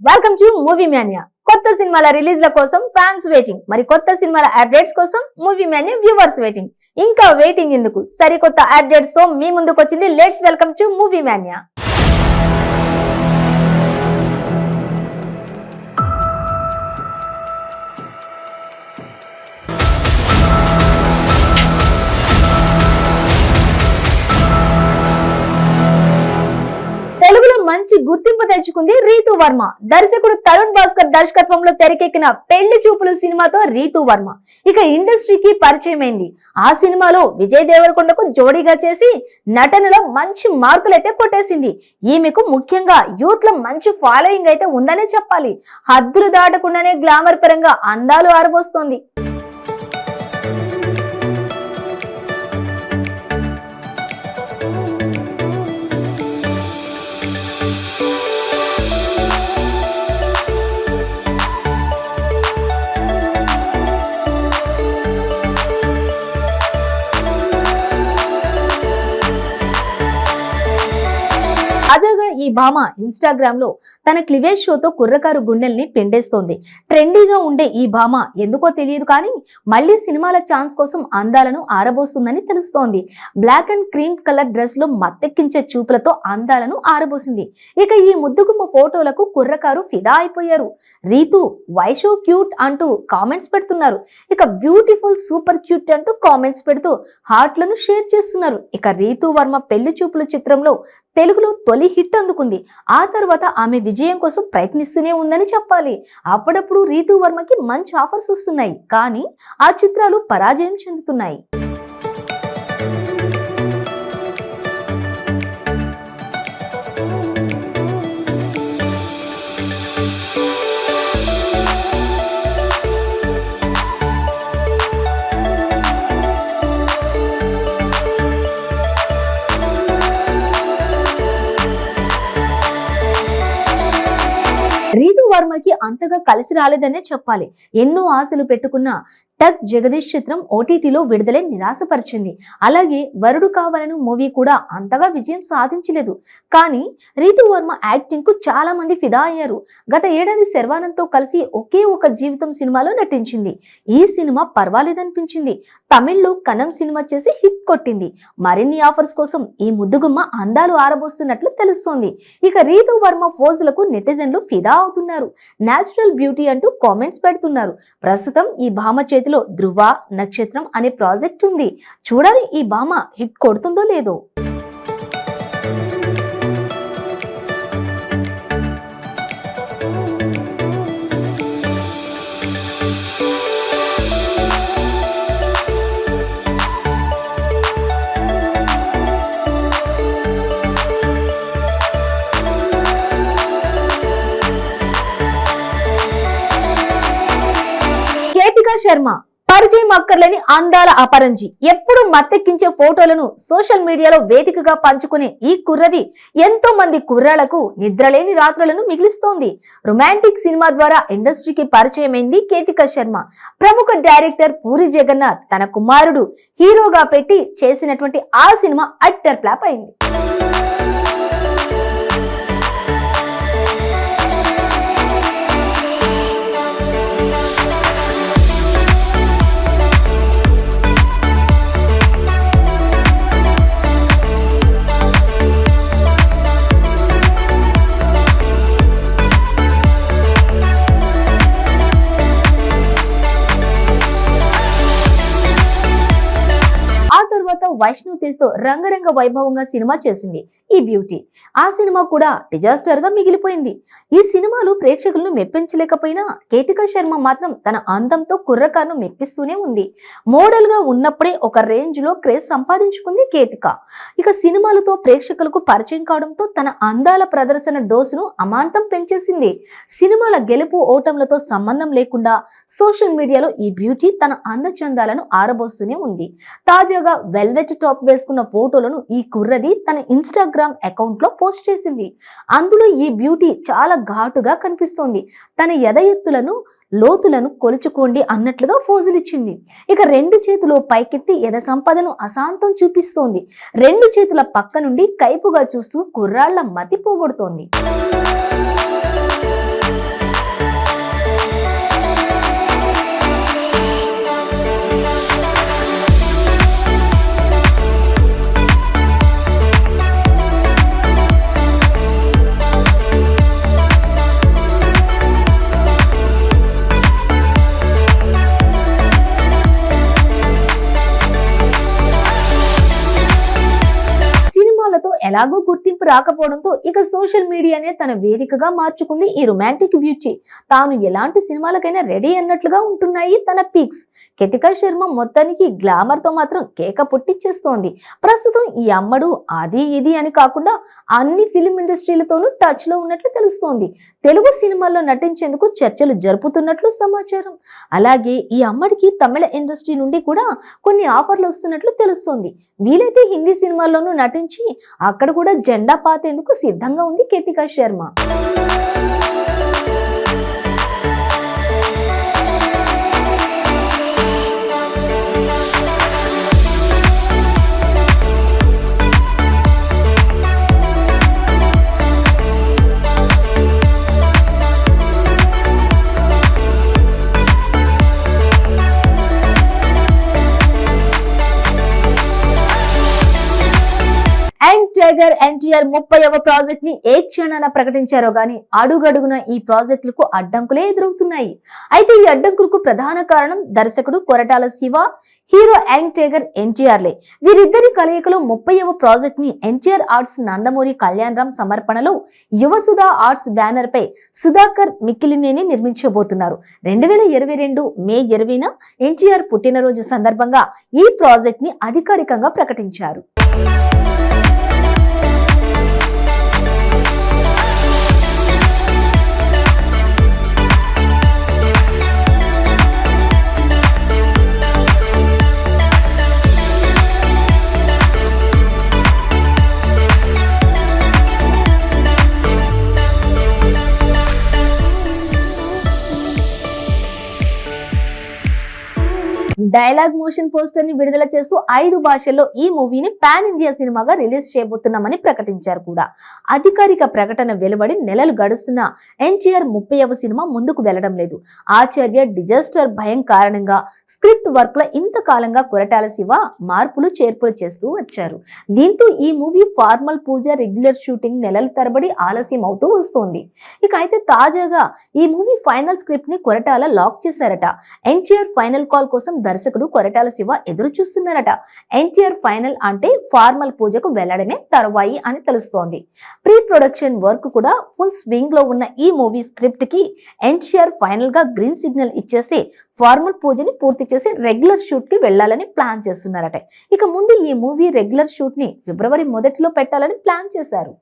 Welcome to movie Manya. కొత్త సినిమాల రిలీజ్ల కోసం ఫ్యాన్స్ వెయిటింగ్. మరి కొత్త సినిమాల అప్డేట్స్ కోసం మూవీ మాన్యా వ్యూవర్స్ వెయిటింగ్. ఇంకా వెయిటింగ్ ఎందుకు? సరికొత్త అప్డేట్స్ తో మీ ముందుకు వచ్చింది. Let's welcome to movie Manya. తెలుగులో మంచి గుర్తింపు తెచ్చుకుంది రీతూ వర్మ. దర్శకుడు తరుణ్ భాస్కర్ దర్శకత్వంలో తెరకెక్కిన పెళ్లి చూపులు సినిమాతో రీతూ వర్మ ఇక ఇండస్ట్రీకి పరిచయమైంది. ఆ సినిమాలో విజయ్ దేవరకొండకు జోడీగా చేసి నటనలో మంచి మార్కులైతే కొట్టేసింది. ఈమెకు ముఖ్యంగా యూత్ లో మంచి ఫాలోయింగ్ అయితే ఉందనే చెప్పాలి. హద్దులు దాటకుండానే గ్లామర్ పరంగా అందాలు ఆరబోస్తోంది. తాజాగా ఈ భామ ఇన్స్టాగ్రామ్ లో తన క్లివేజ్ షోతో కుర్రకారు గుండెల్ని పిండేస్తోంది. ట్రెండీగా ఉండే ఈ భామ ఎందుకో తెలియదు కానీ మళ్ళీ సినిమాల ఛాన్స్ కోసం అందాలను ఆరబోస్తుందని తెలుస్తోంది. Black and cream colour dress లో మత్తెక్కించే చూపులతో అందాలను ఆరబోసింది. ఇక ఈ ముద్దుగుమ్మ ఫోటోలకు కుర్రకారు ఫిదా అయిపోయారు. రీతు వైషో క్యూట్ అంటూ కామెంట్స్ పెడుతున్నారు. ఇక బ్యూటిఫుల్ సూపర్ క్యూట్ అంటూ కామెంట్స్ పెడుతూ హార్ట్లను షేర్ చేస్తున్నారు. ఇక రీతూ వర్మ పెళ్లి చూపుల చిత్రంలో తెలుగులో తొలి హిట్ అందుకుంది. ఆ తర్వాత ఆమె విజయం కోసం ప్రయత్నిస్తూనే ఉందని చెప్పాలి. అప్పుడప్పుడు రీతూ వర్మకి మంచి ఆఫర్స్ వస్తున్నాయి, కానీ ఆ చిత్రాలు పరాజయం చెందుతున్నాయి. రీతూ వర్మకి అంతగా కలిసి రాలేదనే చెప్పాలి. ఎన్నో ఆశలు పెట్టుకున్న టక్ జగదీష్ చిత్రం ఓటీటీలో విడుదలై నిరాశపరిచింది. అలాగే వరుడు కావాలను మూవీ కూడా అంతగా విజయం సాధించలేదు. కానీ రీతూ వర్మ యాక్టింగ్ కు చాలా మంది ఫిదా అయ్యారు. గత ఏడాది శర్వానంద్తో కలిసి ఒకే ఒక జీవితం సినిమాలో నటించింది. ఈ సినిమా పర్వాలేదనిపించింది. తమిళ్లో కనం సినిమా చేసి హిట్ కొట్టింది. మరిన్ని ఆఫర్స్ కోసం ఈ ముద్దుగుమ్మ అందాలు ఆరబోస్తున్నట్లు తెలుస్తోంది. ఇక రీతూ వర్మ ఫోజులకు నెటిజన్లు ఫిదా అవుతున్నారు. నేచురల్ బ్యూటీ అంటూ కామెంట్స్ పెడుతున్నారు. ప్రస్తుతం ఈ భామ చేతిలో ధృవ నక్షత్రం అనే ప్రాజెక్ట్ ఉంది. చూడాలి ఈ భామ హిట్ కొడుతుందో లేదో. కేతికా శర్మ పరిచయం అక్కర్లేని అందాల అపరంజి. ఎప్పుడు మత్తెక్కించే ఫోటోలను సోషల్ మీడియాలో వేదికగా పంచుకునే ఈ కుర్రది ఎంతో మంది కుర్రాళ్లకు నిద్రలేని రాత్రులను మిగిలిస్తోంది. రొమాంటిక్ సినిమా ద్వారా ఇండస్ట్రీకి పరిచయమైంది కేతికా శర్మ. ప్రముఖ డైరెక్టర్ పూరి జగన్నాథ్ తన కుమారుడు హీరోగా పెట్టి చేసినటువంటి ఆ సినిమా అట్టర్ ఫ్లాప్ అయింది. వైష్ణవ్ తేజ్తో రంగరంగ వైభవంగా సినిమా చేసింది ఈ బ్యూటీ. ఆ సినిమా కూడా డిజాస్టర్ గా మిగిలిపోయింది. ఈ సినిమాలు ప్రేక్షకులను మెప్పించలేకపోయినా కేతికా శర్మ మాత్రం తన అందంతో కుర్రకారును మెప్పిస్తూనే ఉంది. మోడల్ గా ఉన్నప్పుడే ఒక రేంజ్ లో క్రేజ్ సంపాదించుకుంది కేతిక. ఇక సినిమాలతో ప్రేక్షకులకు పరిచయం కావడంతో తన అందాల ప్రదర్శన డోసును అమాంతం పెంచేసింది. సినిమాల గెలుపు ఓటములతో సంబంధం లేకుండా సోషల్ మీడియాలో ఈ బ్యూటీ తన అందచందాలను ఆరబోస్తూనే ఉంది. తాజాగా వెల్వెట్ టాప్ వేసుకున్న ఫోటోలను ఈ కుర్రది తన ఇన్స్టాగ్రామ్ అకౌంట్ లో పోస్ట్ చేసింది. అందులో ఈ బ్యూటీ చాలా ఘాటుగా కనిపిస్తోంది. తన ఎద ఎత్తులను లోతులను కొలుచుకోండి అన్నట్లుగా ఫోజులిచ్చింది. ఇక రెండు చేతులు పైకెత్తి ఎద సంపదను అశాంతం చూపిస్తోంది. రెండు చేతుల పక్క నుండి కైపుగా చూస్తూ కుర్రాళ్ల మతి పోగొడుతోంది. ఎలాగో గుర్తింపు రాకపోవడంతో ఇక సోషల్ మీడియానే తన వేదికగా మార్చుకుంది ఈ రొమాంటిక్ బ్యూటీ. తాను ఎలాంటి సినిమాలకైనా రెడీ అన్నట్లుగా ఉంటున్నాయి తన పిక్స్. కృతికా శర్మ మొత్తానికి గ్లామర్ తో మాత్రం కేక పుట్టించేస్తోంది. ప్రస్తుతం ఈ అమ్మడు అది ఇది అని కాకుండా అన్ని ఫిలిం ఇండస్ట్రీలతోనూ టచ్ లో ఉన్నట్లు తెలుస్తోంది. తెలుగు సినిమాల్లో నటించేందుకు చర్చలు జరుపుతున్నట్లు సమాచారం. అలాగే ఈ అమ్మడికి తమిళ ఇండస్ట్రీ నుండి కూడా కొన్ని ఆఫర్లు వస్తున్నట్లు తెలుస్తోంది. వీలైతే హిందీ సినిమాల్లోనూ నటించి అక్కడ కూడా జెండా పాతేందుకు సిద్ధంగా ఉంది కృతికా శర్మ. యంగ్ టైగర్ ఎన్టీఆర్ 30వ ప్రాజెక్ట్ ని ఏ క్షణాన ప్రకటించారో గానీ అడుగడుగున ఈ ప్రాజెక్టులకు అడ్డంకులే ఎదురవుతున్నాయి. అయితే ఈ అడ్డంకులకు ప్రధాన కారణం దర్శకుడు Koratala Siva, hero young tiger ఎన్టీఆర్లే. వీరిద్దరి కలయికలో 30వ ప్రాజెక్ట్ ని ఎన్టీఆర్ ఆర్ట్స్ నందమూరి కళ్యాణ్ రామ్ సమర్పణలో యువసుధా ఆర్ట్స్ బ్యానర్ పై సుధాకర్ మిక్కిలినేని నిర్మించబోతున్నారు. 2022 మే 20న ఎన్టీఆర్ పుట్టినరోజు సందర్భంగా ఈ ప్రాజెక్ట్ ని అధికారికంగా ప్రకటించారు. డైలాగ్ మోషన్ పోస్టర్ ని విడుదల చేస్తూ 5 భాషల్లో ఈ మూవీని పాన్ ఇండియా సినిమాగా రిలీజ్ చేయబోతున్నామని ప్రకటించారు కూడా. అధికారిక ప్రకటన వెలువడి నెలలు గడుస్తున్న ఎన్టీఆర్ 30వ సినిమా ముందుకు వెళ్లడం లేదు. ఆచార్య డిజాస్టర్ భయం కారణంగా స్క్రిప్ట్ వర్క్ లో ఇంతకాలంగా కొరటాల శివ మార్పులు చేర్పులు చేస్తూ వచ్చారు. దీంతో ఈ మూవీ ఫార్మల్ పూజ రెగ్యులర్ షూటింగ్ నెలల తరబడి ఆలస్యం అవుతూ వస్తోంది. ఇక అయితే తాజాగా ఈ మూవీ ఫైనల్ స్క్రిప్ట్ ని కొరటాల లాక్ చేశారట. ఎన్టీఆర్ ఫైనల్ కాల్ కోసం దర్శకుడు కొరటాల శివ ఎదురు చూస్తున్నారట. ఎన్టీఆర్ ఫైనల్ అంటే ఫార్మల్ పూజకు వెళ్లడమే తరువాయి అని తెలుస్తోంది. ప్రీ ప్రొడక్షన్ వర్క్ కూడా ఫుల్ స్వింగ్ లో ఉన్న ఈ మూవీ స్క్రిప్ట్ కి ఎన్టీఆర్ ఫైనల్ గా గ్రీన్ సిగ్నల్ ఇచ్చేసి ఫార్మల్ పూజని పూర్తి చేసి రెగ్యులర్ షూట్ కి వెళ్లాలని ప్లాన్ చేస్తున్నారట. ఇక ముందు ఈ మూవీ రెగ్యులర్ షూట్ ని ఫిబ్రవరి మొదటిలో పెట్టాలని ప్లాన్ చేశారు.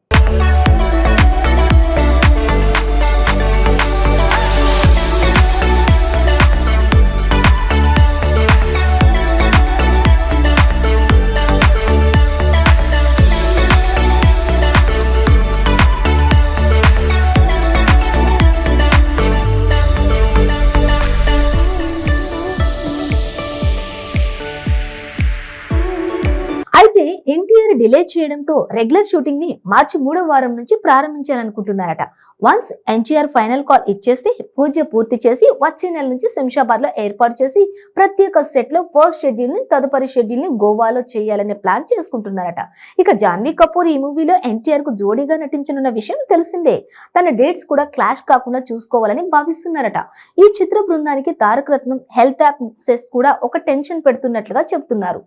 అయితే ఎన్టీఆర్ డిలే చేయడంతో రెగ్యులర్ షూటింగ్ ని మార్చి 3వ వారం నుంచి ప్రారంభించాలనుకుంటున్నారట. వన్స్ ఎన్టీఆర్ ఫైనల్ కాల్ ఇచ్చేస్తే పూజ పూర్తి చేసి వచ్చే నెల నుంచి శంషాబాద్ లో ఏర్పాటు చేసి ప్రత్యేక సెట్ లో ఫస్ట్ షెడ్యూల్ ని తదుపరి షెడ్యూల్ ని గోవాలో చేయాలనే ప్లాన్ చేసుకుంటున్నారట. ఇక జాన్వీ కపూర్ ఈ మూవీలో ఎన్టీఆర్ కు జోడీగా నటించనున్న విషయం తెలిసిందే. తన డేట్స్ కూడా క్లాష్ కాకుండా చూసుకోవాలని భావిస్తున్నారట. ఈ చిత్ర బృందానికి తారక రత్నం హెల్త్ యాప్ సెస్ కూడా ఒక టెన్షన్ పెడుతున్నట్లుగా చెబుతున్నారు.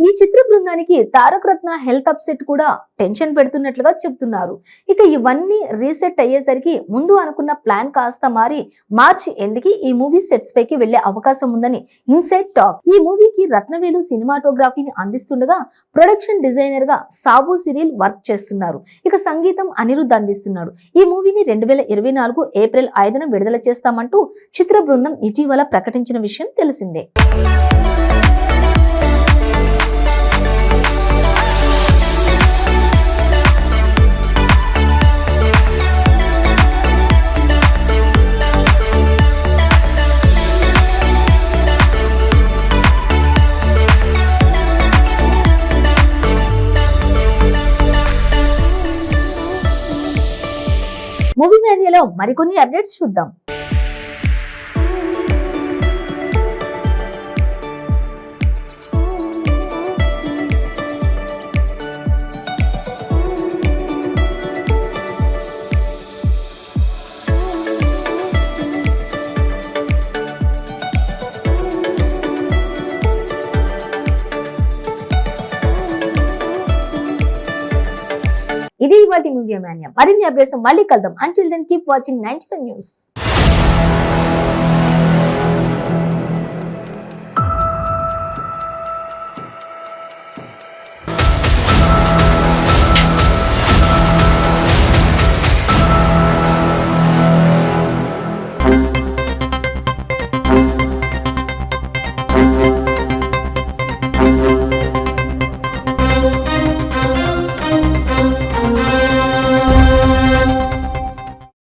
ఈ చిత్ర బృందానికి తారక రత్న హెల్త్ అప్సెట్ కూడా టెన్షన్ పెడుతున్నట్లుగా చెప్తున్నారు. ఇక ఇవన్నీ రీసెట్ అయ్యేసరికి ముందు అనుకున్న ప్లాన్ కాస్త మారి మార్చి ఎండ్ కి ఈ మూవీ సెట్స్ పైకి వెళ్లే అవకాశం ఉందని ఇన్సైడ్ టాక్. ఈ మూవీకి రత్నవేలు సినిమాటోగ్రఫీని అందిస్తుండగా ప్రొడక్షన్ డిజైనర్ గా సాబు సిరిల్ వర్క్ చేస్తున్నారు. ఇక సంగీతం అనిరుద్ధ్ అందిస్తున్నాడు. ఈ మూవీని 2024 ఏప్రిల్ 5న విడుదల చేస్తామంటూ చిత్ర బృందం ఇటీవల ప్రకటించిన విషయం తెలిసిందే. మూవీ మేనియాలో మరికొన్ని అప్డేట్స్ చూద్దాం. ఇది ఇవాల్టి మూవీ మాన్యా. మరిన్ని అప్డేట్స్ మళ్ళీ కలుద్దాం. Until then keep watching 95 news.